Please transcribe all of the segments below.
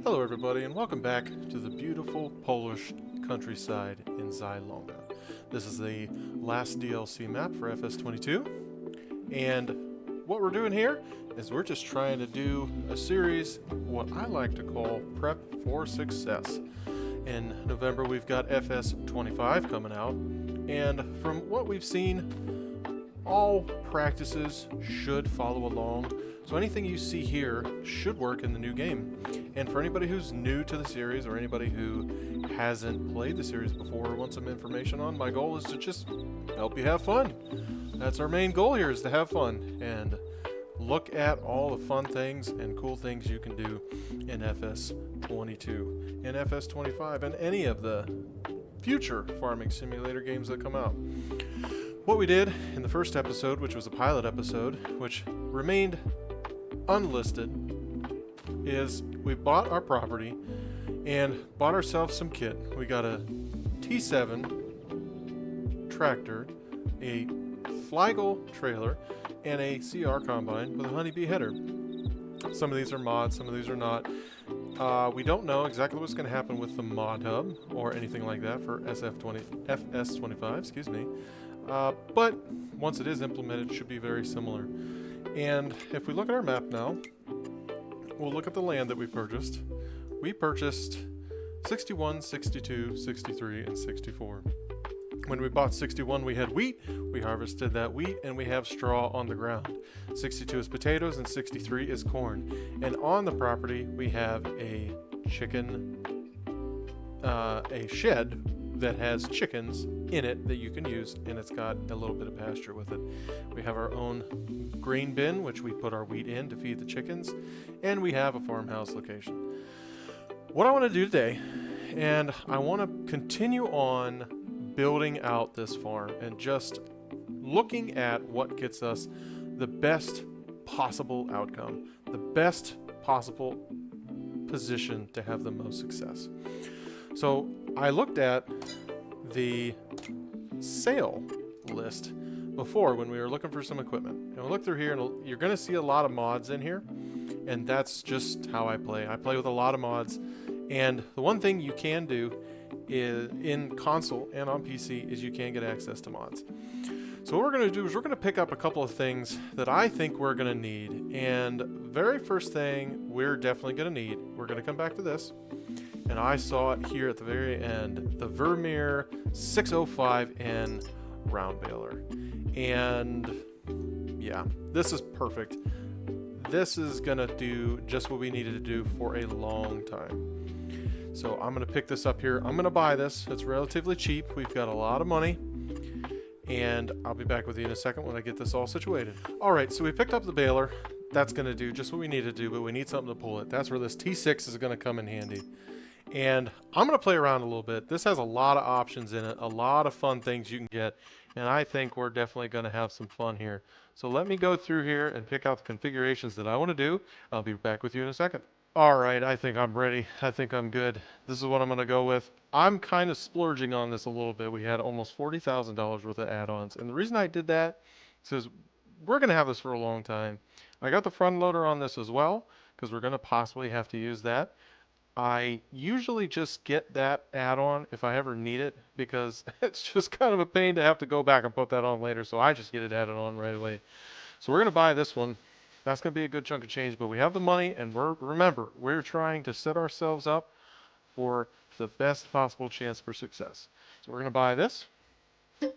Hello everybody and welcome back to the beautiful Polish countryside in Zielonka. This is the last DLC map for FS22, and what we're doing here is we're just trying to do a series, what I like to call Prep for Success. In November we've got FS25 coming out, and from what we've seen, all practices should follow along. So anything you see here should work in the new game. And for anybody who's new to the series or anybody who hasn't played the series before or wants some information on, my goal is to just help you have fun. That's our main goal here, is to have fun and look at all the fun things and cool things you can do in FS22, in FS25, and any of the future farming simulator games that come out. What we did in the first episode, which was a pilot episode, which remained unlisted, is we bought our property and bought ourselves some kit. We got a T7 tractor, a Flygel trailer, and a CR combine with a honeybee header. Some of these are mods, some of these are not. We don't know exactly what's going to happen with the mod hub or anything like that for FS25, excuse me. But once it is implemented, it should be very similar. And if we look at our map now, we'll look at the land that we purchased. We purchased 61, 62, 63, and 64. When we bought 61, we had wheat. We harvested that wheat, and we have straw on the ground. 62 is potatoes, and 63 is corn. And on the property, we have a shed that has chickens in it that you can use, and it's got a little bit of pasture with it. We have our own grain bin, which we put our wheat in to feed the chickens, and we have a farmhouse location. What I want to do today, and I want to continue on building out this farm and just looking at what gets us the best possible outcome, the best possible position to have the most success. So I looked at the sale list before when we were looking for some equipment. And we'll look through here, and you're going to see a lot of mods in here. And that's just how I play. I play with a lot of mods. And the one thing you can do is in console and on PC is you can get access to mods. So what we're going to do is we're going to pick up a couple of things that I think we're going to need. And very first thing we're definitely going to need, we're going to come back to this. And I saw it here at the very end, the Vermeer 605N round baler. And yeah, this is perfect. This is gonna do just what we needed to do for a long time. So I'm gonna pick this up here. I'm gonna buy this. It's relatively cheap. We've got a lot of money. And I'll be back with you in a second when I get this all situated. All right, so we picked up the baler. That's gonna do just what we need to do, but we need something to pull it. That's where this T6 is gonna come in handy. And I'm going to play around a little bit. This has a lot of options in it, a lot of fun things you can get, and I think we're definitely going to have some fun here. So let me go through here and pick out the configurations that I want to do. I'll be back with you in a second. All right, I think I'm ready. I think I'm good. This is what I'm going to go with. I'm kind of splurging on this a little bit. We had almost $40,000 worth of add-ons, and the reason I did that is we're going to have this for a long time. I got the front loader on this as well because we're going to possibly have to use that. I usually just get that add-on if I ever need it because it's just kind of a pain to have to go back and put that on later, so I just get it added on right away. So we're going to buy this one. That's going to be a good chunk of change, but we have the money, and remember, we're trying to set ourselves up for the best possible chance for success. So we're going to buy this. I'm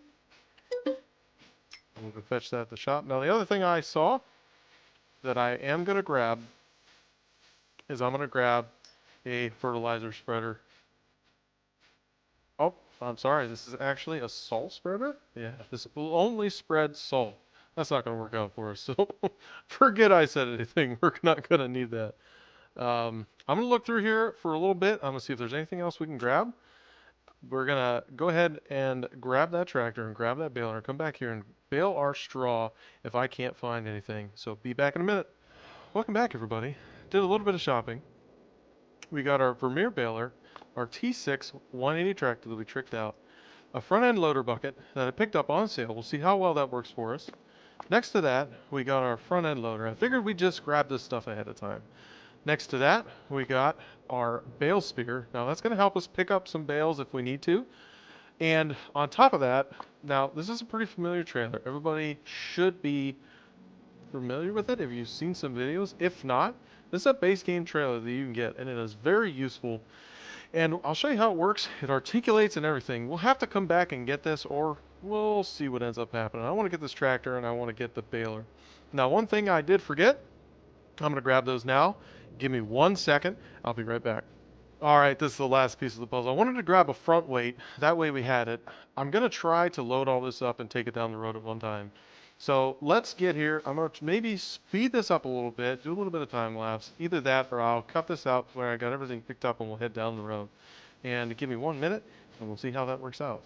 going to fetch that at the shop. Now, the other thing I saw that I am going to grab is I'm going to grab a fertilizer spreader. Oh, I'm sorry. This is actually a salt spreader? Yeah, this will only spread salt. That's not going to work out for us. So forget I said anything. We're not going to need that. I'm going to look through here for a little bit. I'm going to see if there's anything else we can grab. We're going to go ahead and grab that tractor and grab that baler and come back here and bale our straw if I can't find anything. So be back in a minute. Welcome back, everybody. Did a little bit of shopping. We got our Vermeer baler, our T6 180 tractor that we tricked out, a front end loader bucket that I picked up on sale. We'll see how well that works for us. Next to that, we got our front end loader. I figured we'd just grab this stuff ahead of time. Next to that, we got our bale spear. Now that's going to help us pick up some bales if we need to. And on top of that, now this is a pretty familiar trailer. Everybody should be familiar with it if you've seen some videos. If not, this is a base game trailer that you can get, and it is very useful. And I'll show you how it works. It articulates and everything. We'll have to come back and get this, or we'll see what ends up happening. I want to get this tractor, and I want to get the baler. Now, one thing I did forget, I'm going to grab those now. Give me 1 second. I'll be right back. All right, this is the last piece of the puzzle. I wanted to grab a front weight. That way we had it. I'm going to try to load all this up and take it down the road at one time. So let's get here. I'm going to maybe speed this up a little bit, do a little bit of time lapse. Either that or I'll cut this out where I got everything picked up and we'll head down the road. And give me 1 minute and we'll see how that works out.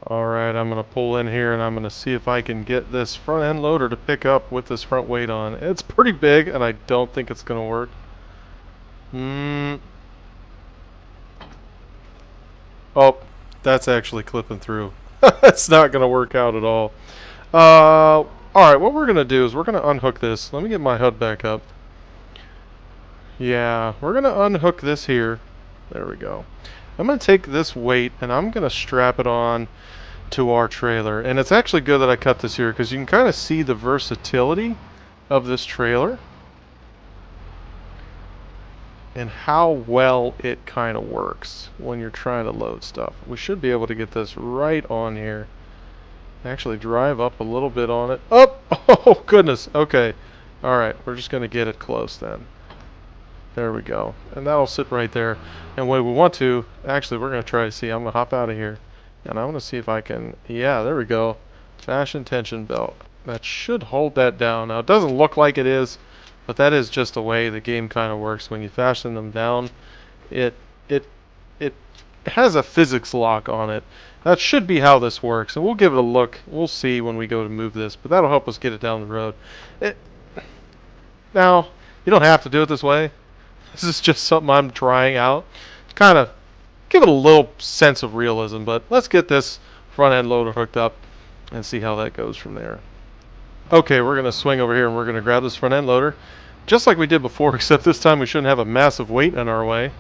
Alright, I'm going to pull in here and I'm going to see if I can get this front end loader to pick up with this front weight on. It's pretty big and I don't think it's going to work. Oh, that's actually clipping through. It's not going to work out at all. Alright, what we're going to do is we're going to unhook this. Let me get my HUD back up. Yeah, we're going to unhook this here. There we go. I'm going to take this weight and I'm going to strap it on to our trailer. And it's actually good that I cut this here because you can kind of see the versatility of this trailer and how well it kind of works when you're trying to load stuff. We should be able to get this right on here. Actually drive up a little bit on it. Oh, oh goodness. Okay. Alright, we're just going to get it close then. There we go. And that'll sit right there. And what we want to, actually we're going to try to see, I'm going to hop out of here. And I want to see if I can, yeah, there we go. Fashion tension belt. That should hold that down. Now it doesn't look like it is, but that is just the way the game kind of works. When you fasten them down, it has a physics lock on it. That should be how this works. And we'll give it a look. We'll see when we go to move this, but that'll help us get it down the road. Now, you don't have to do it this way. This is just something I'm trying out. Kind of give it a little sense of realism, but let's get this front end loader hooked up and see how that goes from there. Okay, we're going to swing over here and we're going to grab this front end loader just like we did before, except this time we shouldn't have a massive weight in our way.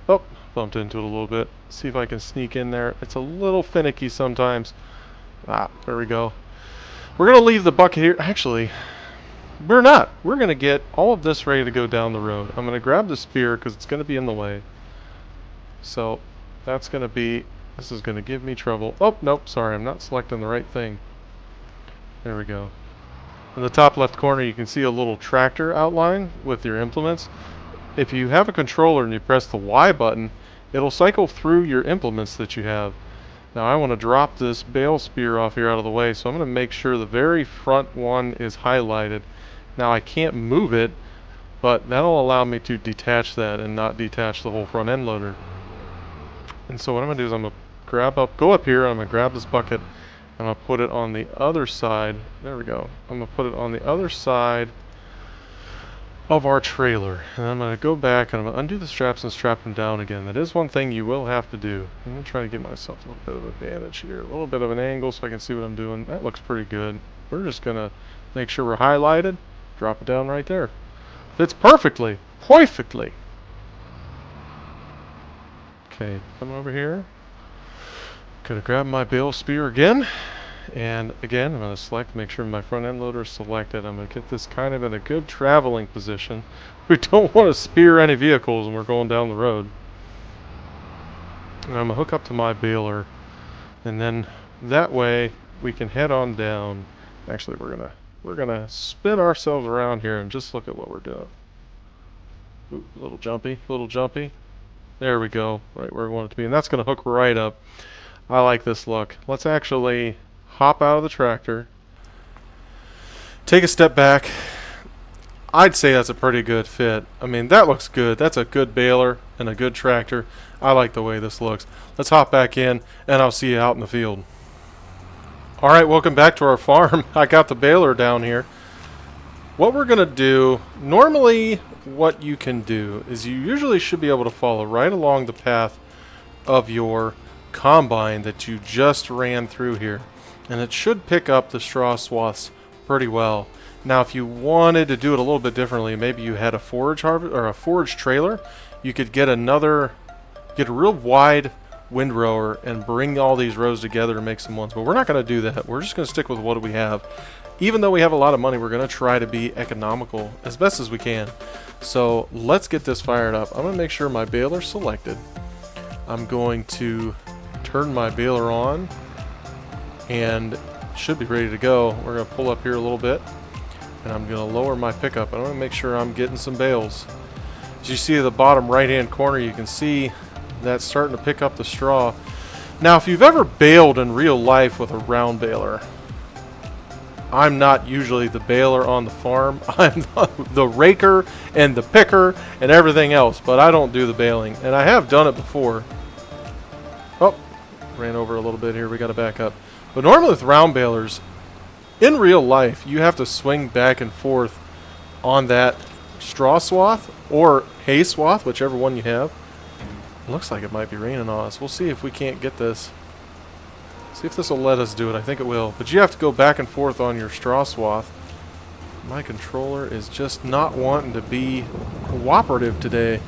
Oh, bumped into it a little bit. See if I can sneak in there. It's a little finicky sometimes. Ah, there we go. We're going to leave the bucket here. Actually, we're not. We're going to get all of this ready to go down the road. I'm going to grab the spear because it's going to be in the way. So that's going to be, this is going to give me trouble. Oh, nope, sorry, I'm not selecting the right thing. There we go. In the top left corner you can see a little tractor outline with your implements. If you have a controller and you press the Y button, it'll cycle through your implements that you have. Now I want to drop this bale spear off here out of the way, so I'm going to make sure the very front one is highlighted. Now I can't move it, but that'll allow me to detach that and not detach the whole front end loader. And so what I'm going to do is I'm going to go up here, I'm going to grab this bucket, and I'll put it on the other side. There we go. I'm going to put it on the other side of our trailer. And I'm going to go back and I'm going to undo the straps and strap them down again. That is one thing you will have to do. I'm going to try to give myself a little bit of advantage here. A little bit of an angle so I can see what I'm doing. That looks pretty good. We're just going to make sure we're highlighted. Drop it down right there. Fits perfectly. Perfectly. Okay, come over here. Gonna grab my bale spear again. And again, I'm going to select, make sure my front end loader is selected. I'm going to get this kind of in a good traveling position. We don't want to spear any vehicles when we're going down the road. And I'm going to hook up to my baler. And then that way we can head on down. Actually, we're gonna spin ourselves around here and just look at what we're doing. Ooh, a little jumpy. There we go, right where we want it to be. And that's going to hook right up. I like this look. Let's actually hop out of the tractor, take a step back, I'd say that's a pretty good fit. I mean, that looks good. That's a good baler and a good tractor. I like the way this looks. Let's hop back in, and I'll see you out in the field. All right, welcome back to our farm. I got the baler down here. What we're going to do, normally what you can do is you usually should be able to follow right along the path of your combine that you just ran through here. And it should pick up the straw swaths pretty well. Now, if you wanted to do it a little bit differently, maybe you had a forage harvest or a forage trailer, you could get a real wide windrower and bring all these rows together and make some ones. But we're not going to do that. We're just going to stick with what we have. Even though we have a lot of money, we're going to try to be economical as best as we can. So let's get this fired up. I'm going to make sure my baler's selected. I'm going to turn my baler on and should be ready to go. We're going to pull up here a little bit. And I'm going to lower my pickup. I'm going to make sure I'm getting some bales. As you see at the bottom right hand corner, you can see that's starting to pick up the straw. Now, if you've ever baled in real life with a round baler, I'm not usually the baler on the farm. I'm the raker and the picker and everything else, but I don't do the baling. And I have done it before. Oh, ran over a little bit here. We got to back up. But normally with round balers, in real life, you have to swing back and forth on that straw swath or hay swath, whichever one you have. It looks like it might be raining on us. We'll see if we can't get this. See if this will let us do it. I think it will. But you have to go back and forth on your straw swath. My controller is just not wanting to be cooperative today.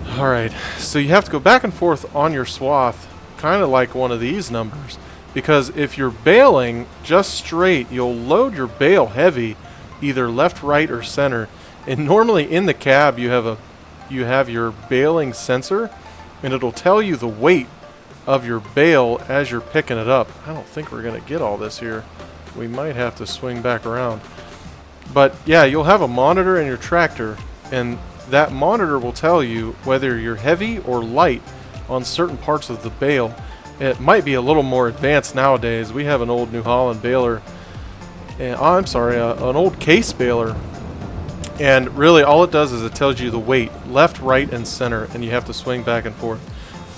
Alright, so you have to go back and forth on your swath, kind of like one of these numbers. Because if you're baling just straight, you'll load your bale heavy, either left, right, or center. And normally in the cab you have your baling sensor, and it'll tell you the weight of your bale as you're picking it up. I don't think we're going to get all this here. We might have to swing back around. But yeah, you'll have a monitor in your tractor, and that monitor will tell you whether you're heavy or light on certain parts of the bale. It might be a little more advanced nowadays. We have an old New Holland baler, and an old case baler, and really all it does is it tells you the weight, left, right, and center, and you have to swing back and forth.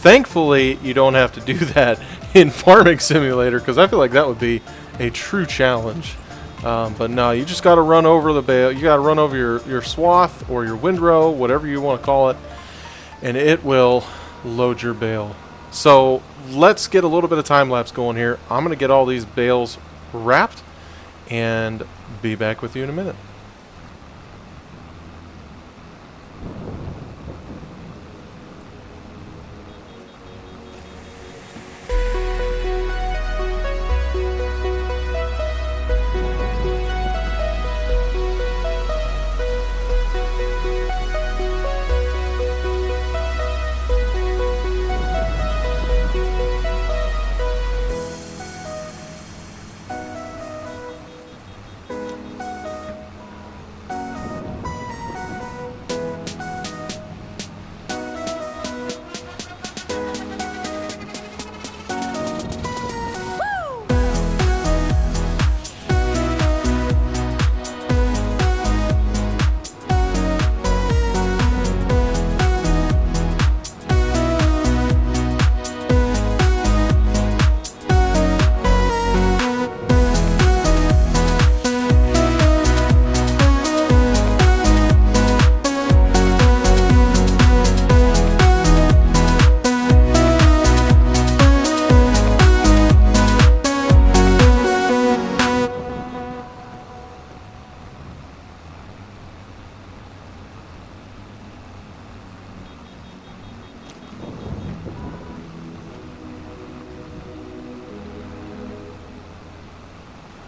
Thankfully, you don't have to do that in Farming Simulator, because I feel like that would be a true challenge. But no, you just got to run over the bale. You got to run over your swath or your windrow, whatever you want to call it, and it will load your bale. So let's get a little bit of time lapse going here. I'm going to get all these bales wrapped and be back with you in a minute.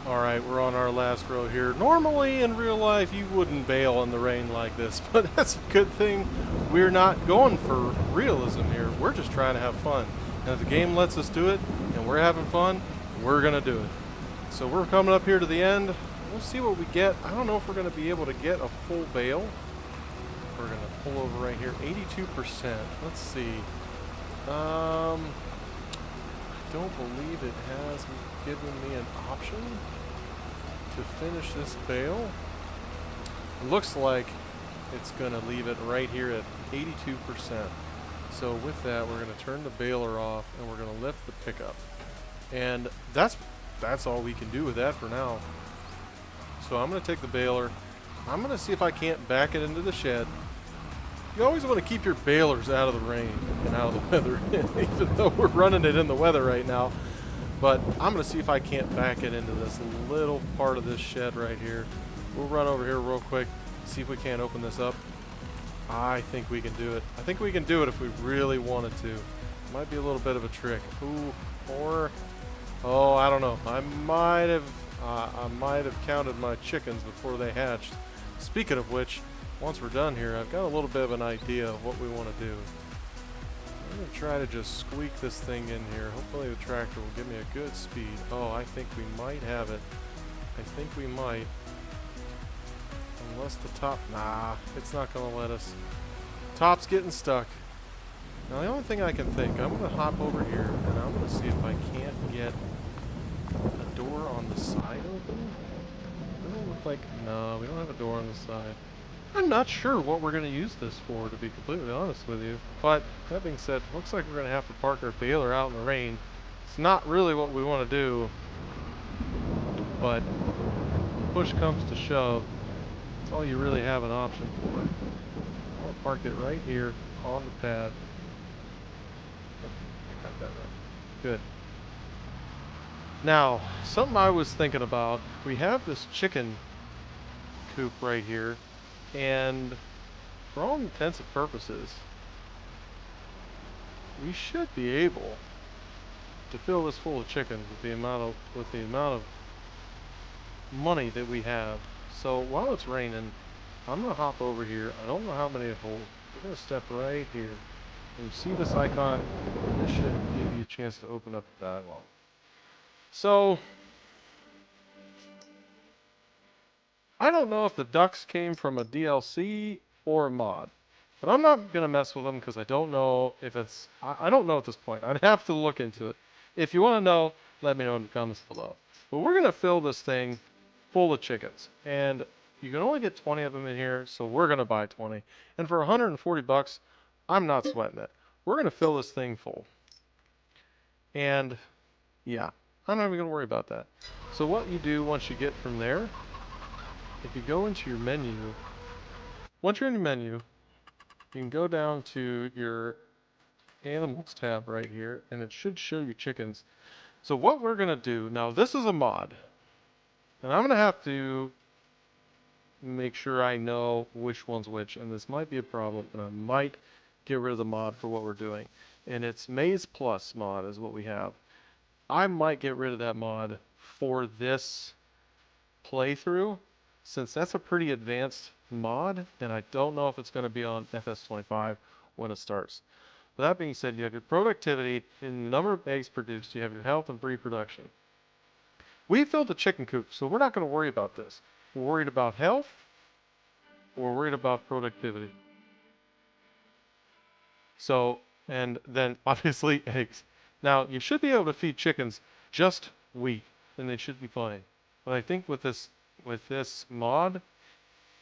Alright, we're on our last row here. Normally, in real life, you wouldn't bail in the rain like this, but that's a good thing we're not going for realism here. We're just trying to have fun. And if the game lets us do it, and we're having fun, we're going to do it. So we're coming up here to the end. We'll see what we get. I don't know if we're going to be able to get a full bale. We're going to pull over right here. 82%. Let's see. I don't believe it has given me an option to finish this bale. It looks like it's going to leave it right here at 82%. So with that, we're going to turn the baler off and we're going to lift the pickup. And that's all we can do with that for now. So I'm going to take the baler. I'm going to see if I can't back it into the shed. You always want to keep your balers out of the rain and out of the weather, even though we're running it in the weather right now. But I'm going to see if I can't back it into this little part of this shed right here. We'll run over here real quick, see if we can't open this up. I think we can do it. I think we can do it if we really wanted to. Might be a little bit of a trick. Ooh, or, oh, I don't know. I might have counted my chickens before they hatched. Speaking of which, once we're done here, I've got a little bit of an idea of what we want to do. I'm going to try to just squeak this thing in here. Hopefully the tractor will give me a good speed. Oh, I think we might have it. I think we might. Unless the top... Nah, it's not going to let us. Top's getting stuck. Now the only thing I can think, I'm going to hop over here and I'm going to see if I can't get a door on the side open. Doesn't look like... No, we don't have a door on the side. I'm not sure what we're going to use this for, to be completely honest with you. But, that being said, looks like we're going to have to park our baler out in the rain. It's not really what we want to do. But, when push comes to shove, that's all you really have an option for. I'll park it right here on the pad. Got that right. Good. Now, something I was thinking about, we have this chicken coop right here. And for all intents and purposes, we should be able to fill this full of chickens with the amount of money that we have. So while it's raining, I'm gonna hop over here. I don't know how many it holds. We're gonna step right here. And you see this icon? This should give you a chance to open up the dialog. So I don't know if the ducks came from a DLC or a mod, but I'm not going to mess with them because I don't know if it's... I don't know at this point. I'd have to look into it. If you want to know, let me know in the comments below. But we're going to fill this thing full of chickens, and you can only get 20 of them in here, so we're going to buy 20. And for 140 bucks, I'm not sweating it. We're going to fill this thing full. And, yeah, I'm not even going to worry about that. So what you do once you get from there... If you go into your menu, once you're in your menu, you can go down to your animals tab right here, and it should show you chickens. So what we're going to do, now this is a mod, and I'm going to have to make sure I know which one's which, and this might be a problem, and I might get rid of the mod for what we're doing. And it's Maze Plus mod is what we have. I might get rid of that mod for this playthrough, since that's a pretty advanced mod, and I don't know if it's going to be on FS25 when it starts. With that being said, you have your productivity in the number of eggs produced, you have your health and reproduction. We filled the chicken coop, so we're not going to worry about this. We're worried about health, we're worried about productivity. So, and then obviously eggs. Now, you should be able to feed chickens just wheat, and they should be fine. But I think with this mod,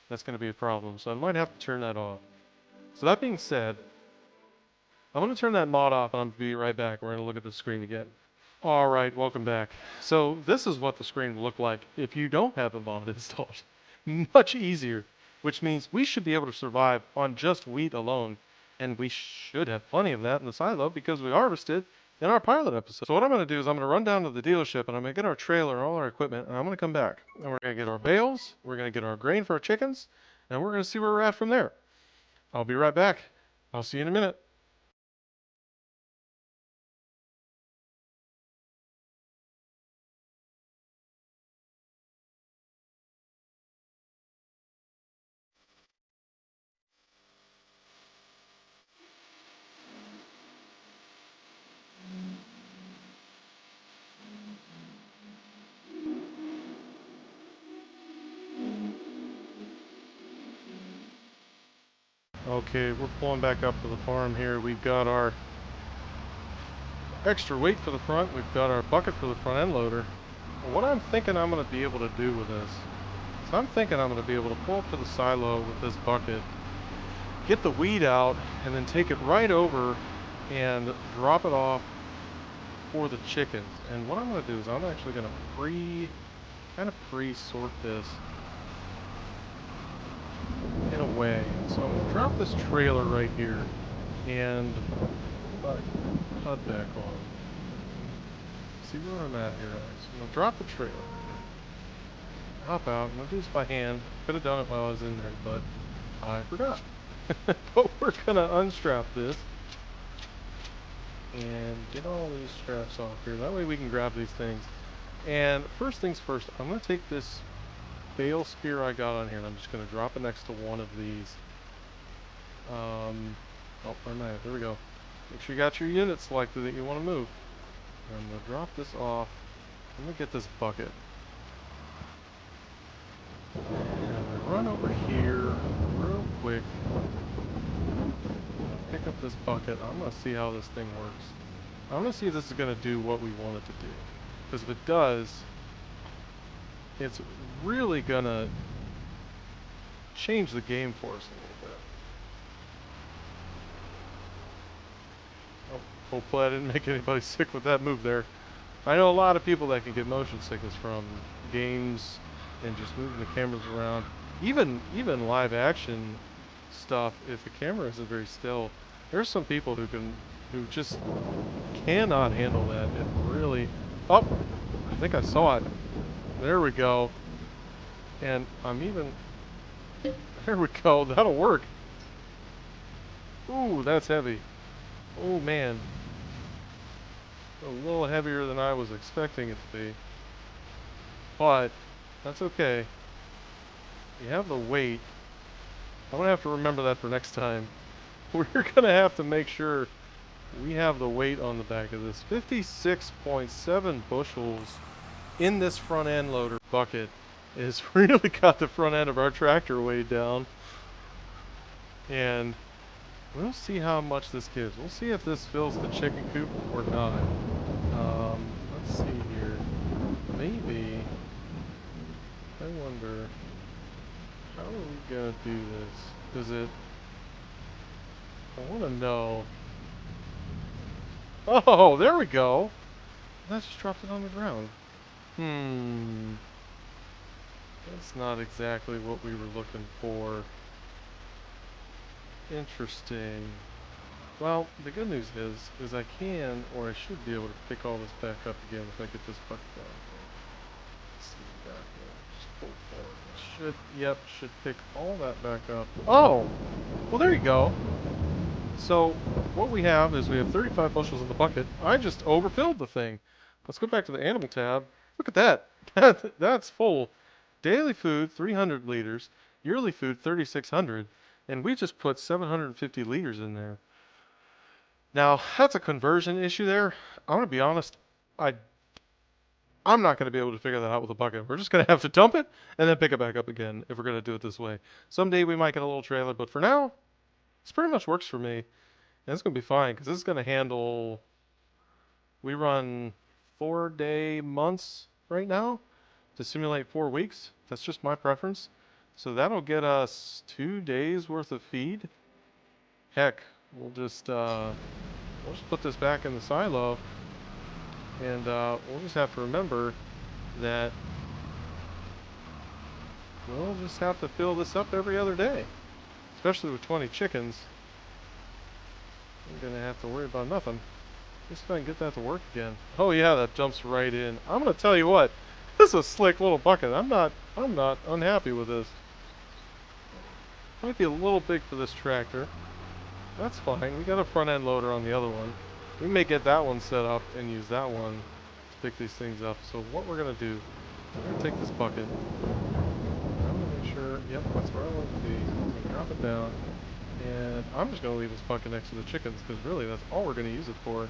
that's going to be a problem. So I might have to turn that off. So that being said, I'm going to turn that mod off and I'm going to be right back. We're going to look at the screen again. All right, welcome back. So this is what the screen will look like if you don't have a mod installed. Much easier, which means we should be able to survive on just wheat alone. And we should have plenty of that in the silo because we harvested in our pilot episode. So what I'm going to do is I'm going to run down to the dealership and I'm going to get our trailer and all our equipment, and I'm going to come back. And we're going to get our bales, we're going to get our grain for our chickens, and we're going to see where we're at from there. I'll be right back. I'll see you in a minute. Okay, we're pulling back up to the farm here. We've got our extra weight for the front. We've got our bucket for the front end loader. What I'm thinking I'm going to be able to do with this So I'm thinking I'm going to be able to pull up to the silo with this bucket, get the weed out, and then take it right over and drop it off for the chickens. And what I'm going to do is I'm actually going to pre-sort this in a way. And so I'm going to drop this trailer right here and put HUD back on. See where I'm at here. So I'm going to drop the trailer. Hop out. I'm going to do this by hand. Could have done it while I was in there, but I forgot. But we're going to unstrap this and get all these straps off here. That way we can grab these things. And first things first, I'm going to take this bale spear I got on here and I'm just going to drop it next to one of these. Oh, where am I at? There we go. Make sure you got your unit selected that you want to move. And I'm going to drop this off. I'm going to get this bucket. And I'm going to run over here real quick. Pick up this bucket. I'm going to see how this thing works. I'm going to see if this is going to do what we want it to do. Because if it does, it's really going to change the game for us a little bit. Oh, hopefully I didn't make anybody sick with that move there. I know a lot of people that can get motion sickness from games and just moving the cameras around. Even live action stuff, if the camera isn't very still, there's some people who just cannot handle that. It really... Oh! I think I saw it. There we go. And I'm even... There we go. That'll work. Ooh, that's heavy. Oh, man. A little heavier than I was expecting it to be. But, that's okay. You have the weight. I'm going to have to remember that for next time. We're going to have to make sure we have the weight on the back of this. 56.7 bushels in this front end loader bucket is really got the front end of our tractor weighed down. And we'll see how much this gives. We'll see if this fills the chicken coop or not. Let's see here. Maybe. I wonder, how are we going to do this? Is it... I want to know... Oh, there we go. That just dropped it on the ground. That's not exactly what we were looking for. Interesting. Well, the good news is I can, or I should be able to pick all this back up again if I get this bucket down. Let's see what we got here. Just pull forward. Should pick all that back up. Oh! Well, there you go. So, what we have is we have 35 bushels in the bucket. I just overfilled the thing. Let's go back to the animal tab. Look at that. That's full. Daily food, 300 liters. Yearly food, 3,600. And we just put 750 liters in there. Now, that's a conversion issue there. I'm going to be honest. I'm not going to be able to figure that out with a bucket. We're just going to have to dump it and then pick it back up again if we're going to do it this way. Someday we might get a little trailer, but for now, this pretty much works for me. And it's going to be fine because this is going to handle... We run 4-day months right now to simulate 4 weeks. That's just my preference. So that'll get us 2 days worth of feed. Heck, we'll just put this back in the silo. And we'll just have to remember that we'll just have to fill this up every other day. Especially with 20 chickens. I'm going to have to worry about nothing. Just if I can get that to work again. Oh yeah, that jumps right in. I'm going to tell you what. This is a slick little bucket. I'm not unhappy with this. Might be a little big for this tractor. That's fine. We got a front end loader on the other one. We may get that one set up and use that one to pick these things up. So what we're going to do, we're going to take this bucket. I'm going to make sure, yep, that's where I want it to be. I'm going to drop it down. And I'm just going to leave this bucket next to the chickens because really that's all we're going to use it for.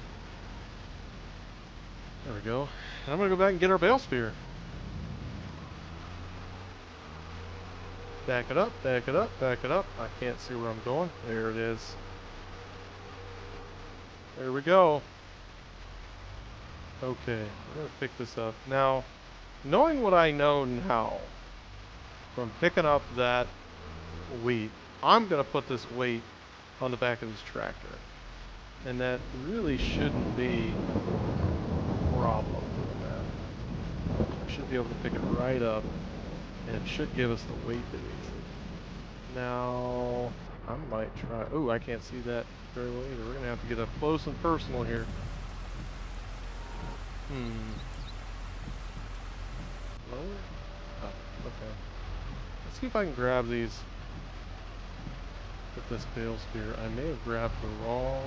There we go. And I'm going to go back and get our bale spear. Back it up, back it up, back it up. I can't see where I'm going. There it is. There we go. Okay, I'm going to pick this up. Now, knowing what I know now, from picking up that wheat. I'm going to put this weight on the back of this tractor. And that really shouldn't be a problem doing that. I should be able to pick it right up, and it should give us the weight that we need. Now, I might try. Oh, I can't see that very well either. We're going to have to get up close and personal here. Lower? Oh, okay. Let's see if I can grab these with this bale spear. I may have grabbed the wrong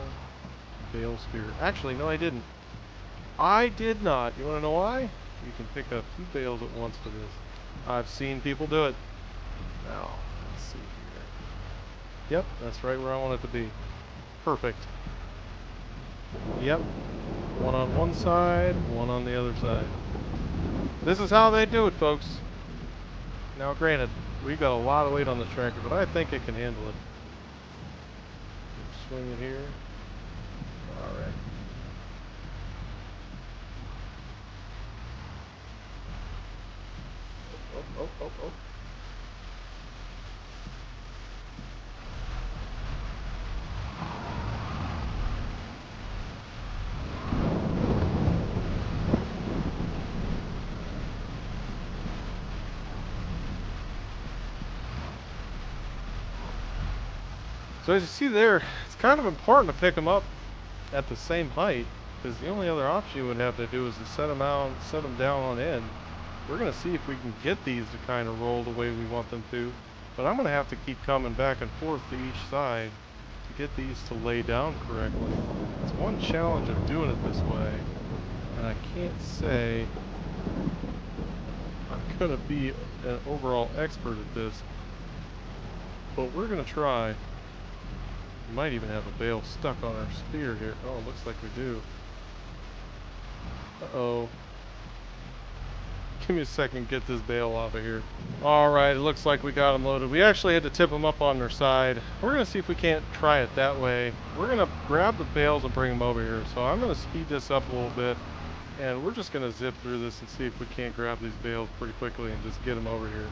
bale spear. Actually, no, I didn't. I did not. You want to know why? You can pick up 2 bales at once for this. I've seen people do it. Now, let's see here. Yep, that's right where I want it to be. Perfect. Yep. One on one side, one on the other side. This is how they do it, folks. Now, granted, we got a lot of weight on the tractor, but I think it can handle it. Swing it here. All right. Oh. So as you see there, it's kind of important to pick them up at the same height, because the only other option you would have to do is to set them out, set them down on end. We're going to see if we can get these to kind of roll the way we want them to, but I'm going to have to keep coming back and forth to each side to get these to lay down correctly. It's one challenge of doing it this way, and I can't say I'm going to be an overall expert at this, but we're going to try. We might even have a bale stuck on our spear here. Oh, looks like we do. Uh-oh. Give me a second to get this bale off of here. Alright, it looks like we got them loaded. We actually had to tip them up on their side. We're going to see if we can't try it that way. We're going to grab the bales and bring them over here. So I'm going to speed this up a little bit. And we're just going to zip through this and see if we can't grab these bales pretty quickly and just get them over here.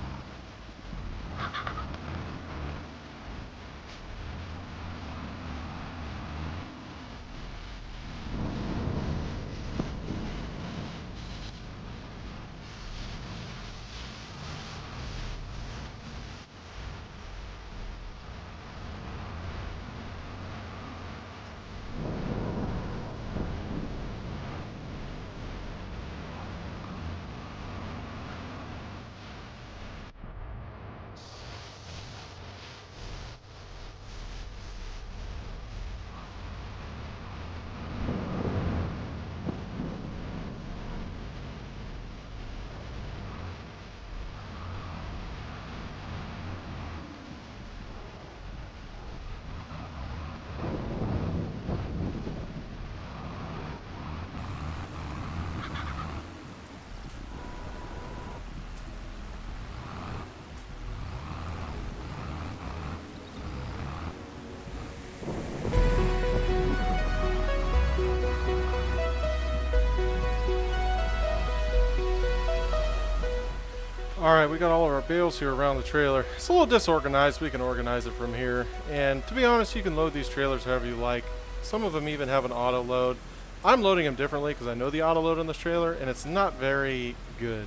Alright, we got all of our bales here around the trailer. It's a little disorganized. We can organize it from here. And to be honest, you can load these trailers however you like. Some of them even have an auto load. I'm loading them differently because I know the auto load on this trailer and it's not very good.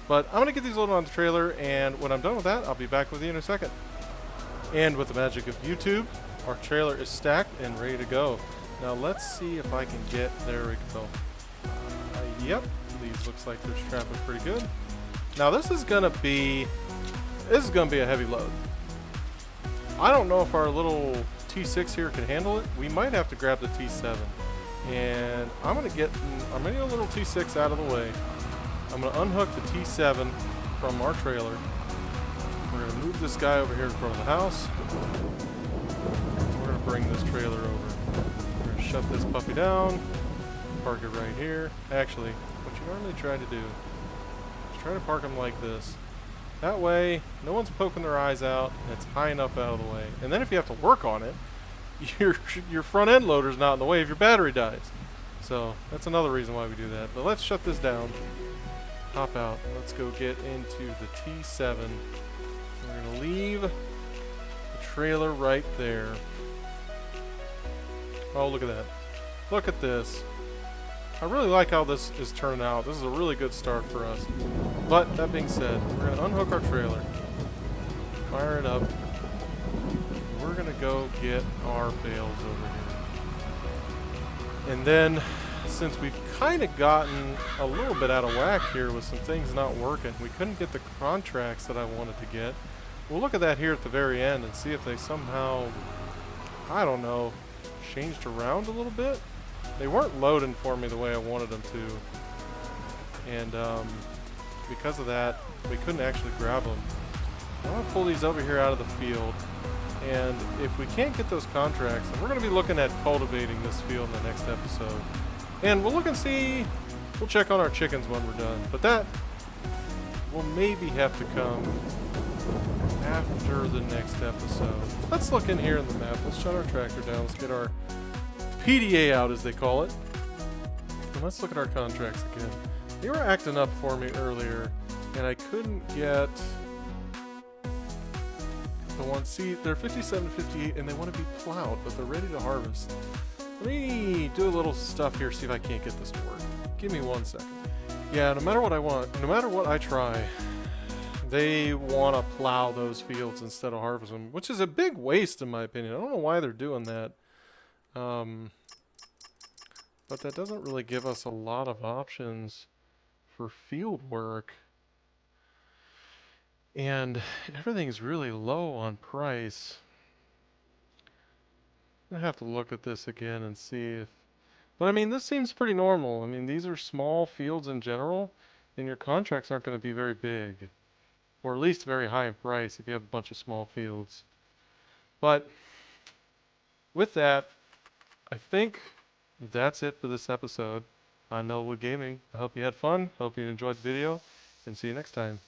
But I'm going to get these loaded on the trailer, and when I'm done with that, I'll be back with you in a second. And with the magic of YouTube, our trailer is stacked and ready to go. Now let's see if I can get, there we go. Yep, these looks like they're strapping pretty good. Now this is gonna be a heavy load. I don't know if our little T6 here can handle it. We might have to grab the T7. And I'm gonna get a little T6 out of the way. I'm gonna unhook the T7 from our trailer. We're gonna move this guy over here in front of the house. We're gonna bring this trailer over. We're gonna shut this puppy down, park it right here. Actually, what you normally try to do, try to park them like this. That way, no one's poking their eyes out, and it's high enough out of the way. And then if you have to work on it, your front end loader's not in the way if your battery dies. So that's another reason why we do that. But let's shut this down, hop out, and let's go get into the T7 leave the trailer right there. Oh, look at that. Look at this. I really like how this is turning out. This is a really good start for us. But, that being said, we're going to unhook our trailer. Fire it up. We're going to go get our bales over here. And then, since we've kind of gotten a little bit out of whack here with some things not working, we couldn't get the contracts that I wanted to get. We'll look at that here at the very end and see if they somehow, I don't know, changed around a little bit. They weren't loading for me the way I wanted them to. And because of that, we couldn't actually grab them. I'm going to pull these over here out of the field. And if we can't get those contracts, then we're going to be looking at cultivating this field in the next episode. And we'll look and see, we'll check on our chickens when we're done. But that will maybe have to come after the next episode. Let's look in here in the map. Let's shut our tractor down. Let's get our PDA out, as they call it. And let's look at our contracts again. They were acting up for me earlier, and I couldn't get the one. See, they're 57, 58, and they want to be plowed, but they're ready to harvest. Let me do a little stuff here, see if I can't get this to work. Give me 1 second. Yeah, no matter what I want, no matter what I try, they want to plow those fields instead of harvest them, which is a big waste in my opinion. I don't know why they're doing that. But that doesn't really give us a lot of options for field work. And everything's really low on price. I have to look at this again and see if... But I mean, this seems pretty normal. I mean, these are small fields in general, and your contracts aren't going to be very big. Or at least very high in price if you have a bunch of small fields. But with that, I think that's it for this episode on Novelwood Gaming. I hope you had fun. Hope you enjoyed the video, and see you next time.